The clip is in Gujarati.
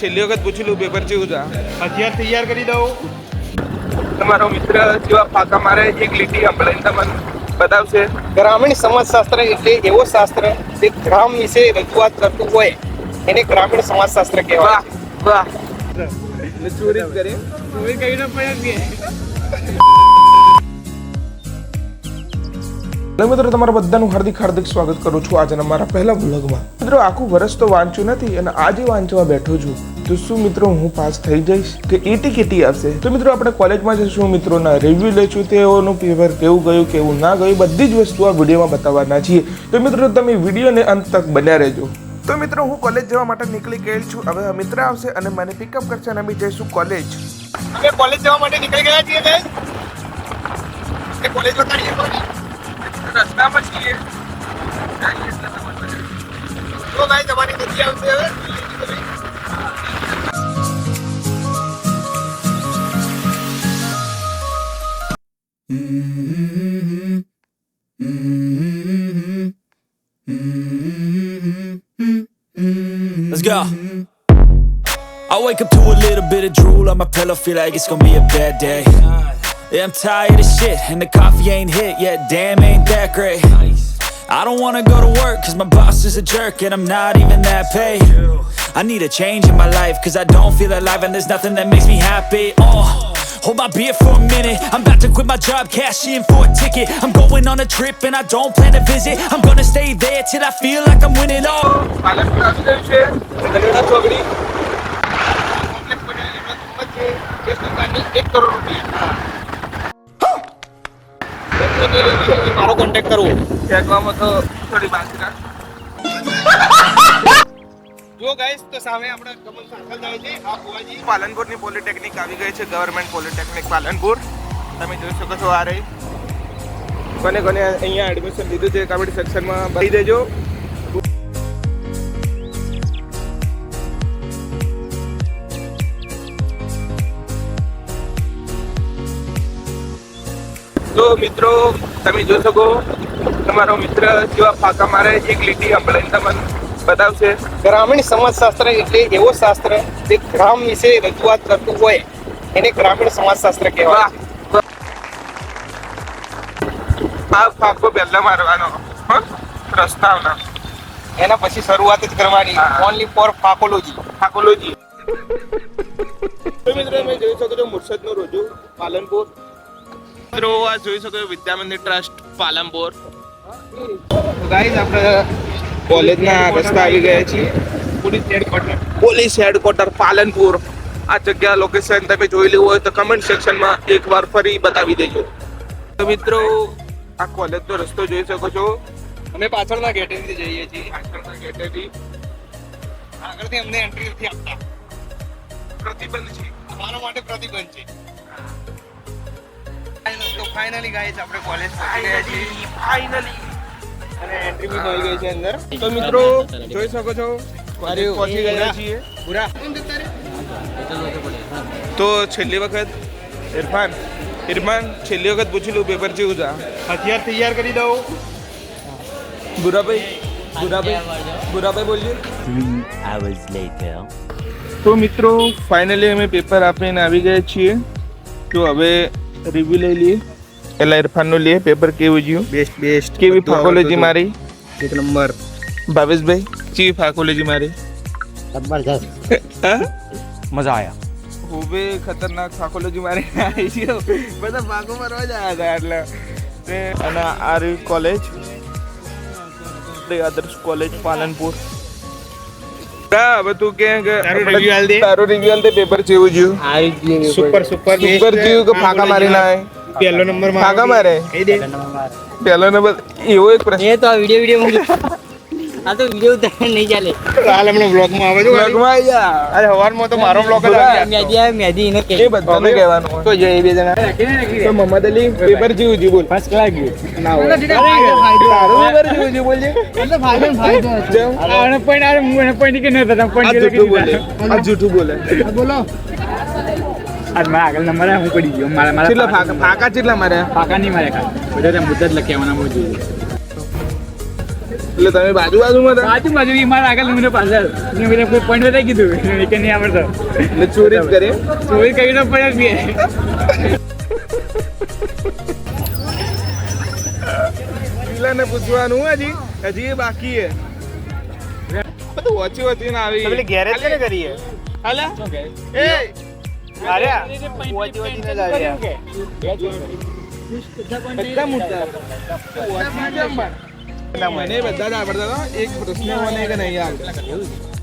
છેલ્લી વખત પૂછેલું પેપર કેવું છે? હથિયાર તૈયાર કરી દઉં. તમારો મિત્ર જેવા ફાંકા મારે એક લીટી સંભળાઈને તમને બતાવશે. ગ્રામીણ સમાજશાસ્ત્ર એટલે એવો શાસ્ત્ર જે ગ્રામ વિશે રજૂઆત કરતું હોય એને ગ્રામીણ સમાજશાસ્ત્ર કહેવાય. વાહ ચોરી કરી ચોરી કરીને પડે. હેલો મિત્રો, તમારા બધાનું હાર્દિક સ્વાગત કરું છું આજના મારા પહેલા વ્લોગમાં. મિત્રો, આખું વર્ષ તો વાંચ્યું નથી અને આજે વાંચવા બેઠો છું. તો શું મિત્રો હું પાસ થઈ જઈશ કે એટી કેટી આવશે? તો મિત્રો આપણે કોલેજમાં જઈશું, મિત્રોના રિવ્યુ લઈશું, તેઓનું પેપર કેવું ગયું કેવું ના ગયું બધી જ વસ્તુ આ વિડીયોમાં બતાવવાના છીએ. તો મિત્રો તમે વિડીયોને અંત તક બન્યા રહેજો. તો મિત્રો હું કોલેજ જવા માટે નીકળી ગયેલ છું. હવે મિત્ર આવશે અને મને પિકઅપ કરશે અને અમે જઈશું કોલેજ. અમે કોલેજ જવા માટે નીકળી ગયા છીએ ને એ કોલેજ બતાડીએ રસ્તામાં છીએ. તો ભાઈ તમારી નથી આવશે હવે. Let's go. I wake up to a little bit of drool on my pillow, feel like it's gonna be a bad day. Yeah, I'm tired of shit and the coffee ain't hit yet, damn ain't that great. I don't wanna go to work cause my boss is a jerk and I'm not even that paid. I need a change in my life cause I don't feel alive and there's nothing that makes me happy. Hold my beer for a minute, I'm about to quit my job, cash in for a ticket. I'm going on a trip and I don't plan to visit. I'm gonna stay there till I feel like I'm winning all. મારો કોન્ટેક્ટ કરવો ફેંકવામાં તો થોડી બાકી રાખ. જો ગાઈસ તો સામે આપણે કમલ સર્કલ જાય છે. આ ભુવાજી પાલનપુરની પોલિટેકનિક આવી ગઈ છે, ગવર્મેન્ટ પોલિટેકનિક પાલનપુર. તમે જોઈ શકો છો આ રહી. કોને કોને અહીંયા એડમિશન લીધું છે કમેન્ટ સેક્શનમાં બતાવી દેજો. તો મિત્રો તમે જોઈ શકો તમારો મિત્ર જેવા ફાંકા મારે એક લીટી સંભળાઈને તમને બતાવશે. ગ્રામીણ સમાજશાસ્ત્ર એટલે એવો શાસ્ત્ર જે ગ્રામ વિશે રજૂઆત કરતું હોય એને ગ્રામીણ સમાજશાસ્ત્ર કહેવાય. આ ફાંકો પહેલા મારવાનો પ્રસ્તાવના, એના પછી શરૂઆત જ કરવાની. ઓનલી ફોર ફાકોલોજી. ફાકોલોજી. તો મિત્રો તમે જોઈ શકો છો મુર્શદનું રોજુ પાલનપુર. મિત્રો આ જોઈ શકો છો વિદ્યા મંદિર ટ્રસ્ટ પાલનપુર. ગાઈસ આપણે કોલેજના રસ્તા આવી ગયા છીએ. Police headquarter Palanpur. આ જગ્યા લોકેશન તમે જોઈ લેવું હોય તો કમેન્ટ સેક્શનમાં એકવાર ફરી બતાવી દેજો. તો મિત્રો આ કોલેજનો રસ્તો જોઈ શકો છો. અમે પાછળના ગેટેથી જઈએ છીએ. પાછળના ગેટેથી આગળથી અમને એન્ટ્રી નથી આપતા. પ્રતિબંધ છે, અમારા માટે પ્રતિબંધ છે. તો ફાઇનલી ગાઈસ આપણે કોલેજ પહોંચી ગયા છીએ. ફાઇનલી અને એન્ટ્રી બી થઈ ગઈ છે અંદર. તો મિત્રો જોઈ શકો છો કોલેજ પહોંચી ગયા છીએ. પૂરા તો છેલ્લી વખત ઇરફાન છેલ્લી વખત પૂછેલું પેપર કેવું છે? હથિયાર તૈયાર કરી દઉં. બુરાભાઈ બોલીએ. 3 hours later. તો મિત્રો ફાઇનલી અમે પેપર આપીને આવી ગયા છીએ. તો હવે રિવ્યુ લઈ લઈએ. એલા ઇરફાનનું લઈએ પેપર કેવું ગયું. બેસ્ટ કેવી ફાકોલોજી મારી? એક નંબર. ભાવેશભાઈ કેવી ફાકોલોજી મારી? જબરજસ્ત. મજા આયા. ખૂબ ખતરનાક ફાકોલોજી મારી આવી છે. બધા ફાકો મારવા જ આવ્યા હતા એટલે. અને આ રહી કોલેજ, આદર્શ કોલેજ પાલનપુર. હવે તું કે તારું review આલ દે. પેપર કેવું ગયું? સુપર સુપર ગયું કે ફાકા મારી ના? પહેલો નંબર ફાકા મારે કહી દે. પહેલો નંબર. એવો એક પ્રશ્ન એ તો આ વિડિયો આ તો વિડિયો ઉતાર નહીં ચાલે. હાલ હમણાં બ્લોગમાં આવે છે. લગમાં આયા. અરે હવારમાં તો મારો બ્લોગ જ આવ્યો. મેદી એને કે એ બધાને કહેવાનું હોય. તો જઈએ બે જણા. તો મોહમ્મદ અલી પેપર જેવું જી બોલ. ફર્સ્ટ ક્લાસ ગયું. ના હોય. તારું પેપર જેવું જી બોલજે. જેમ. આને પણ આ મને પણ કે ન હતા પણ આ જૂઠું બોલે. આ જૂઠું બોલે. બોલો. આજ મારા આગળ નંબર હું પડી ગયો. મારા કેટલા ફાકા કેટલા મારે? પાકા નહીં મારે કાલ. બધા મુદ્દત લખ્યાવાના હું જોઈએ. એટલે તમે બાજુમાં હતા બાજુ ઈ મારા આગળ મને પાછળ ને મને કોઈ પોઈન્ટ બતાવી કીધું કે નહીં આવડતો એટલે ચોરી જ કરે ચોરી કરીને પડ્યો બે પેલાને પૂછવાનું હજી બાકી હે બધું ઓછી ઓછી ના આવી પેલી ગેરેજ છે ને કરીએ હાલે એ અરે ઓછી ને જ આવ્યા બધા મોટા મને બધા જ આવડતા હતા એક પ્રશ્ન મને કે નહીં આવડતા